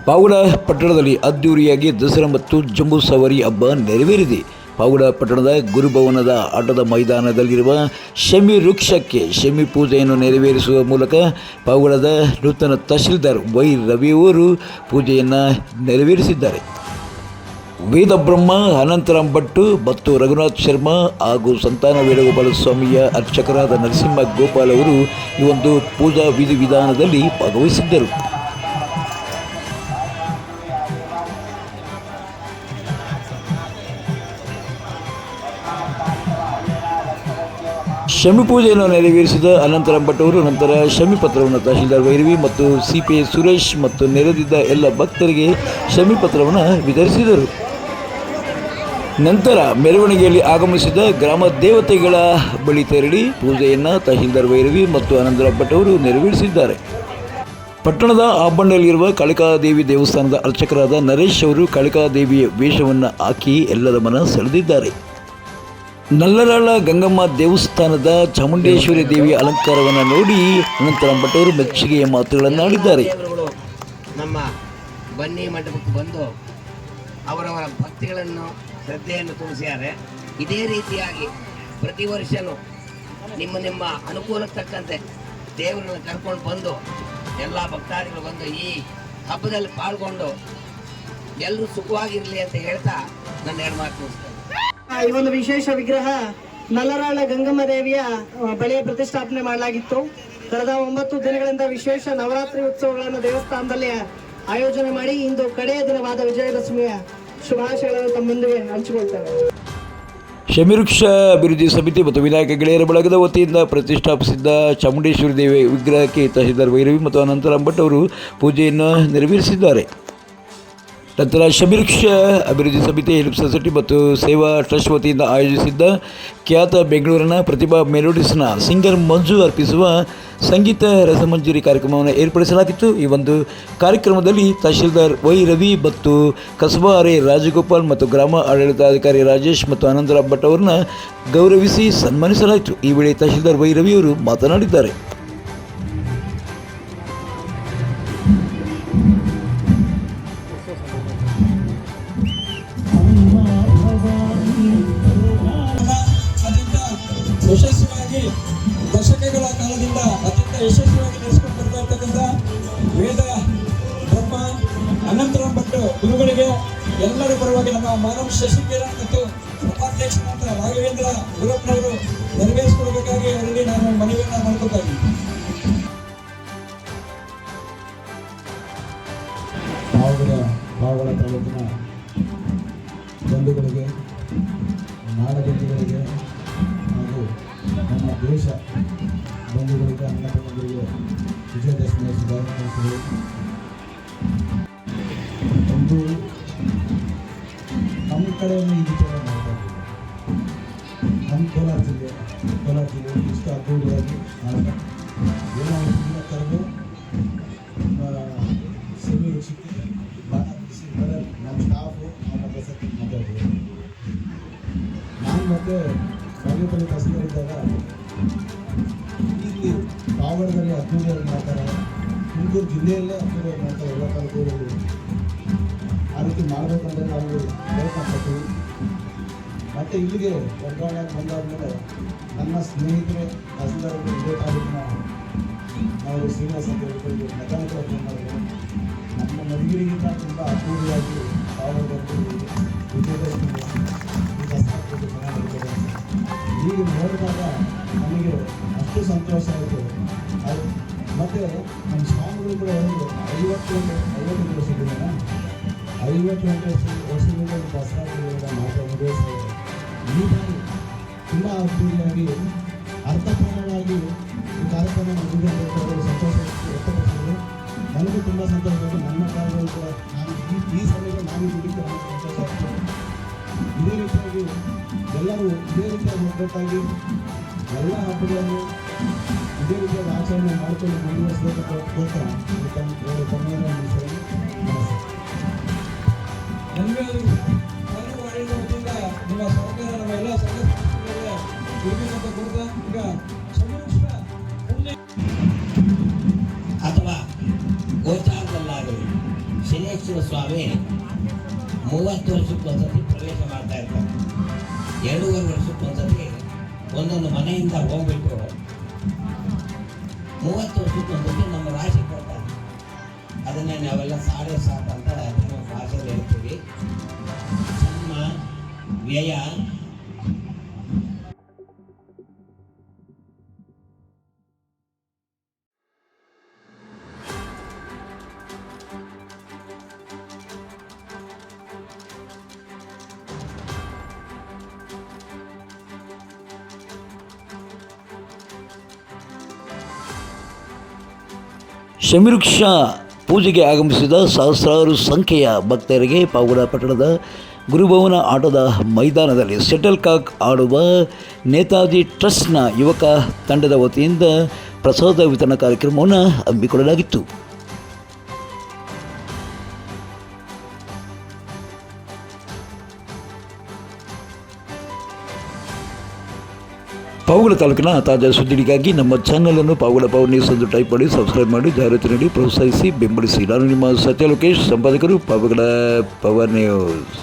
ಪಾವಗಡ ಪಟ್ಟಣದಲ್ಲಿ ಅದ್ದೂರಿಯಾಗಿ ದಸರಾ ಮತ್ತು ಜಂಬೂ ಸವಾರಿ ಹಬ್ಬ ನೆರವೇರಿದೆ. ಪಾವಗಡ ಪಟ್ಟಣದ ಗುರುಭವನದ ಆಟದ ಮೈದಾನದಲ್ಲಿರುವ ಶಮಿ ವೃಕ್ಷಕ್ಕೆ ಶಮಿ ಪೂಜೆಯನ್ನು ನೆರವೇರಿಸುವ ಮೂಲಕ ಪಾವಗಡದ ನೂತನ ತಹಶೀಲ್ದಾರ್ ವೈ ರವಿಯವರು ಪೂಜೆಯನ್ನು ನೆರವೇರಿಸಿದ್ದಾರೆ. ವೇದ ಬ್ರಹ್ಮ ಅನಂತರಾಮ್ ಭಟ್ ಮತ್ತು ರಘುನಾಥ್ ಶರ್ಮಾ ಹಾಗೂ ಸಂತಾನ ವೇಣುಗೋಪಾಲ ಸ್ವಾಮಿಯ ಅರ್ಚಕರಾದ ನರಸಿಂಹ ಗೋಪಾಲ್ ಅವರು ಈ ಒಂದು ಪೂಜಾ ವಿಧಿವಿಧಾನದಲ್ಲಿ ಭಾಗವಹಿಸಿದ್ದರು. ಶಮಿ ಪೂಜೆಯನ್ನು ನೆರವೇರಿಸಿದ ಅನಂತರಾಮ್ ಭಟ್ ಅವರು ನಂತರ ಶಮಿ ಪತ್ರವನ್ನು ತಹಶೀಲ್ದಾರ್ ವೈರವಿ ಮತ್ತು ಸಿಪಿ ಸುರೇಶ್ ಮತ್ತು ನೆರೆದಿದ್ದ ಎಲ್ಲ ಭಕ್ತರಿಗೆ ಶಮಿ ಪತ್ರವನ್ನು ವಿತರಿಸಿದರು. ನಂತರ ಮೆರವಣಿಗೆಯಲ್ಲಿ ಆಗಮಿಸಿದ ಗ್ರಾಮ ದೇವತೆಗಳ ಬಳಿ ತೆರಳಿ ಪೂಜೆಯನ್ನು ತಹಶೀಲ್ದಾರ್ ವೈರವಿ ಮತ್ತು ಅನಂತರಾಮ್ ಭಟ್ ಅವರು ನೆರವೇರಿಸಿದ್ದಾರೆ. ಪಟ್ಟಣದ ಆಬ್ಬಣ್ಣಲ್ಲಿರುವ ಕಾಳಿಕಾದೇವಿ ದೇವಸ್ಥಾನದ ಅರ್ಚಕರಾದ ನರೇಶ್ ಅವರು ಕಾಳಿಕಾದೇವಿಯ ವೇಷವನ್ನು ಹಾಕಿ ಎಲ್ಲರ ಮನ ಸೆಳೆದಿದ್ದಾರೆ. ನಲ್ಲರಾಳ ಗಂಗಮ್ಮ ದೇವಸ್ಥಾನದ ಚಾಮುಂಡೇಶ್ವರಿ ದೇವಿಯ ಅಲಂಕಾರವನ್ನು ನೋಡಿ ಅನಂತರಾಮ್ ಭಟ್ ಅವರು ಮೆಚ್ಚುಗೆಯ ಮಾತುಗಳನ್ನಾಡಿದ್ದಾರೆ. ನಮ್ಮ ಬನ್ನಿ ಮಂಟಪಕ್ಕೆ ಬಂದು ಅವರವರ ಭಕ್ತಿಗಳನ್ನು ಶ್ರದ್ಧೆಯನ್ನು ತೋರಿಸಿದ್ದಾರೆ. ಇದೇ ರೀತಿಯಾಗಿ ಪ್ರತಿ ವರ್ಷನೂ ನಿಮ್ಮ ಅನುಕೂಲಕ್ಕೆ ತಕ್ಕಂತೆ ದೇವರನ್ನು ಕರ್ಕೊಂಡು ಬಂದು ಎಲ್ಲ ಭಕ್ತಾದಿಗಳು ಬಂದು ಈ ಹಬ್ಬದಲ್ಲಿ ಪಾಲ್ಗೊಂಡು ಎಲ್ಲರೂ ಸುಖವಾಗಿರಲಿ ಅಂತ ಹೇಳ್ತಾ ನನ್ನ ಎರಡು ಮಾತು ಮುಗಿಸ್ತೇನೆ. ಈ ಒಂದು ವಿಶೇಷ ವಿಗ್ರಹ ನಲ್ಲರಾಳ ಗಂಗಮ್ಮ ದೇವಿಯ ಬಳಿಯ ಪ್ರತಿಷ್ಠಾಪನೆ ಮಾಡಲಾಗಿತ್ತು. ಕಳೆದ 9 ದಿನಗಳಿಂದ ವಿಶೇಷ ನವರಾತ್ರಿ ಉತ್ಸವಗಳನ್ನು ದೇವಸ್ಥಾನದಲ್ಲಿ ಆಯೋಜನೆ ಮಾಡಿ ಇಂದು ಕಡೆಯ ದಿನವಾದ ವಿಜಯದಶಮಿಯ ಶುಭಾಶಯಗಳನ್ನು ತಮ್ಮೊಂದಿಗೆ ಹಂಚಿಕೊಳ್ತೇವೆ. ಶಮಿವೃಕ್ಷ ಅಭಿವೃದ್ಧಿ ಸಮಿತಿ ಮತ್ತು ವಿನಾಯಕ ಗೆಳೆಯರ ಬಳಗದ ವತಿಯಿಂದ ಪ್ರತಿಷ್ಠಾಪಿಸಿದ್ದ ಚಾಮುಂಡೇಶ್ವರಿ ದೇವಿ ವಿಗ್ರಹಕ್ಕೆ ತಹಶೀಲ್ದಾರ್ ವೈರವಿ ಮತ್ತು ಅನಂತರಾಮ್ ಭಟ್ ಅವರು ಪೂಜೆಯನ್ನು ನೆರವೇರಿಸಿದ್ದಾರೆ. ನಂತರ ಶಮಿವೃಕ್ಷ ಅಭಿವೃದ್ಧಿ ಸಮಿತಿ ಹೆಲ್ಪ್ ಸೊಸೈಟಿ ಮತ್ತು ಸೇವಾ ಟ್ರಸ್ಟ್ ವತಿಯಿಂದ ಆಯೋಜಿಸಿದ್ದ ಖ್ಯಾತ ಬೆಂಗಳೂರಿನ ಪ್ರತಿಭಾ ಮೆಲೋಡಿಸ್ನ ಸಿಂಗರ್ ಮಂಜು ಅರ್ಪಿಸುವ ಸಂಗೀತ ರಸಮಂಜರಿ ಕಾರ್ಯಕ್ರಮವನ್ನು ಏರ್ಪಡಿಸಲಾಗಿತ್ತು. ಈ ಒಂದು ಕಾರ್ಯಕ್ರಮದಲ್ಲಿ ತಹಶೀಲ್ದಾರ್ ವೈ ರವಿ ಮತ್ತು ಕಸಬಾ ಆರ್ ರಾಜಗೋಪಾಲ್ ಮತ್ತು ಗ್ರಾಮ ಆಡಳಿತಾಧಿಕಾರಿ ರಾಜೇಶ್ ಮತ್ತು ಅನಂತರಾಮ್ ಭಟ್ ಅವರನ್ನು ಗೌರವಿಸಿ ಸನ್ಮಾನಿಸಲಾಯಿತು. ಈ ವೇಳೆ ತಹಶೀಲ್ದಾರ್ ವೈ ರವಿಯವರು ಮಾತನಾಡಿದ್ದಾರೆ. ಯಶಸ್ವಿಯಾಗಿ ದಶಕಗಳ ಕಾಲದಿಂದ ಅತ್ಯಂತ ಯಶಸ್ವಿಯಾಗಿ ನಡೆಸಿಕೊಂಡು ಬರ್ತಾ ಇರ್ತಕ್ಕಂಥ ವೇದ ಬ್ರಹ್ಮ ಅನಂತರಾಮ್ ಭಟ್ ಗುರುಗಳಿಗೆ ಎಲ್ಲರ ಪರವಾಗಿ ನಮ್ಮ ಮಾನವ ಶಶಿಕಿರಣ್ ಮತ್ತು ಉಪಾಧ್ಯಕ್ಷರಾದ ರಾಘವೇಂದ್ರ ಗುರಪ್ಪನವರು ನೆರವೇರಿಸಿಕೊಡಬೇಕಾಗಿ ಅವರಲ್ಲಿ ನಾನು ಮನವಿಯನ್ನು ಮಾಡ್ಕೊತಾ ಇದ್ದೀನಿ. ಪಾವಗಡ ತಾಲೂಕಿನ ಬಂಧುಗಳಿಗೆ, ನಾಡ ಬಂಧುಗಳಿಗೆ ಹಾಗೂ ನಮ್ಮ ದೇಶ ಬಂಧುಗಳಿಗೆ, ಅಣ್ಣ ತಮ್ಮಂದಿರಿಗೆ ವಿಜಯದಶಮಿಯ ಶುಭಾಶಯಗಳು. ಒಂದು ನಮ್ಮ ಕಡೆಯನ್ನು ಈ ವಿಚಾರ ಮಾಡ್ತಾ ಇದ್ದೀವಿ. ನಮ್ಮ ಕೋಲಾರ ಜಿಲ್ಲೆ ಇಷ್ಟು ಅದ್ದೂರಿಯಾಗಿ ಮಾಡ್ತಾ ಏನೋ ಒಂದು ಕರೆದು ಸೆಮಿ ವೃಕ್ಷಕ್ಕೆ ಬಾಣ ಬಿಡಿಸಿ ನಮ್ಮ ಸ್ಟಾಫು ನಮ್ಮ ಕೆಲಸಕ್ಕೆ ಮಾತಾಡ್ತೀವಿ. ನಾನು ಮತ್ತೆ ಬಾಗೇಪಲ್ಲಿ ತಹಸೀಲ್ದಾರ್ ಇದ್ದಾಗ ಇಲ್ಲಿ ಪಾವಗಡದಲ್ಲಿ ಅದ್ದೂರಿಯಾಗಿ ಮಾಡ್ತಾರೆ, ತುಮಕೂರು ಜಿಲ್ಲೆಯಲ್ಲೇ ಅದ್ದೂರಿಯಾಗಿ ಮಾಡ್ತಾರೆ. ಎಲ್ಲ ತಾಲೂಕುಗಳಲ್ಲಿ ಆ ರೀತಿ ಮಾಡಬೇಕಂದ್ರೆ ನಾವು ಪ್ರಯತ್ನ ಪಡ್ತೀವಿ. ಮತ್ತು ಇಲ್ಲಿಗೆ ವರ್ಗಾವಣೆ ಬಂದಾದಮೇಲೆ ನನ್ನ ಸ್ನೇಹಿತರೆ ತಹಸೀಲ್ದಾರರು ಇದೇ ತಾಲೂಕಿನ ನಾವು ಶ್ರೀನಿವಾಸ ಅಂತ ಹೇಳ್ಕೊಂಡು ಮೆಕ್ಯಾನಿಕಲ್ ಫೋನ್ ಮಾಡಿದ್ರು. ನಮ್ಮ ಮಧುಗಿರಿಗಿಂತ ತುಂಬ ಅದ್ದೂರಿಯಾಗಿ ಪಾವಗಡದಲ್ಲಿ ವಿಜಯದಶಮಿ ಈಗ ನೋಡಿದಾಗ ನಮಗೆ ಅಷ್ಟು ಸಂತೋಷ ಆಯಿತು. ಅದು ಮತ್ತು ನಮ್ಮ ಸ್ವಾಮಿಗಳು ಕೂಡ ಒಂದು 50 ವರ್ಷದಿಂದ 50 ವರ್ಷದಿಂದ ದಸರಾ ಮಾತಾಡೋದು ಈ ಬಾರಿ ತುಂಬ ಅದ್ದೂರಿಯಾಗಿ ಅರ್ಥಪೂರ್ಣವಾಗಿ ಈ ಕಾರ್ಯಕ್ರಮ ಮುಗಿದ ಸಂತೋಷ ವ್ಯಕ್ತಪಡಿಸಿದ್ರು. ನನಗೂ ತುಂಬ ಸಂತೋಷ ಆಯಿತು. ನನ್ನ ಕಾರ್ಯಗಳು ಕೂಡ ನಾನು ಈ ಸಮಯದಲ್ಲಿ ನಾನು ದುಡಿಕೆ ಸಂತೋಷ ಆಯಿತು. ಇದೇ ರೀತಿಯಾಗಿ ಎಲ್ಲರೂ ಇದೇ ರೀತಿಯಾಗಿ ಒಗ್ಗಟ್ಟಾಗಿ ಎಲ್ಲ ಹಬ್ಬಗಳನ್ನು ಇದೇ ರೀತಿಯಾಗಿ ಆಚರಣೆ ಮಾಡಿಕೊಂಡು ಮುಂದುವರಿಸಬೇಕಂತ ಕೋರ್ತಾ ತಮ್ಮೆಲ್ಲ ವತಿಯಿಂದ ನಿಮ್ಮ ಸರ್ಕಾರ ನಮ್ಮ ಎಲ್ಲ ಸದಸ್ಯರಿಗೆ ಇರಬೇಕಂತ ಕೋರ್ತಾ ಈಗ ಅಥವಾ ಗೋಚಾರದಲ್ಲಾಗಲಿ ಶನೇಶ್ವರ ಕಾಮೇಶ್ವರ ಸ್ವಾಮಿ 30 ವರ್ಷಕ್ಕೊಂದ್ಸತಿ ಪ್ರವೇಶ ಮಾಡ್ತಾ ಇರ್ತಾರೆ. 2.5 ವರ್ಷಕ್ಕೊಂದ್ಸತಿ ಒಂದೊಂದು ಮನೆಯಿಂದ ಹೋಗ್ಬಿಟ್ಟು 30 ವರ್ಷಕ್ಕೊಂದ್ಸತಿ ನಮ್ಮ ರಾಶಿ ಕೊಡ್ತಾರೆ. ಅದನ್ನೇ ನಾವೆಲ್ಲ ಸಾಡೆ ಸಾತ್ ಅಂತ ನಮ್ಮ ಭಾಷೆಯಲ್ಲಿ ಹೇಳ್ತೀವಿ. ನಮ್ಮ ವ್ಯಯ ಶಮಿವೃಕ್ಷ ಪೂಜೆಗೆ ಆಗಮಿಸಿದ ಸಹಸ್ರಾರು ಸಂಖ್ಯೆಯ ಭಕ್ತರಿಗೆ ಪಾವಗಡ ಪಟ್ಟಣದ ಗುರುಭವನ ಆಟದ ಮೈದಾನದಲ್ಲಿ ಶಟಲ್ ಕಾಕ್ ಆಡುವ ನೇತಾಜಿ ಟ್ರಸ್ಟ್ನ ಯುವಕ ತಂಡದ ವತಿಯಿಂದ ಪ್ರಸಾದ ವಿತರಣಾ ಕಾರ್ಯಕ್ರಮವನ್ನು ಹಮ್ಮಿಕೊಳ್ಳಲಾಗಿತ್ತು. ಪಾವಗಡ ತಾಲೂಕಿನ ತಾಜಾ ಸುದ್ದಿಗಳಿಗಾಗಿ ನಮ್ಮ ಚಾನಲನ್ನು ಪಾವಗಡ ಪವರ್ ನ್ಯೂಸ್ ಎಂದು ಟೈಪ್ ಮಾಡಿ ಸಬ್ಸ್ಕ್ರೈಬ್ ಮಾಡಿ ಜಾಹೀರಾತು ನೀಡಿ ಪ್ರೋತ್ಸಾಹಿಸಿ ಬೆಂಬಲಿಸಿ. ನಾನು ನಿಮ್ಮ ಸತ್ಯ ಲೋಕೇಶ್, ಸಂಪಾದಕರು ಪಾವಗಡ ಪವರ್ ನ್ಯೂಸ್.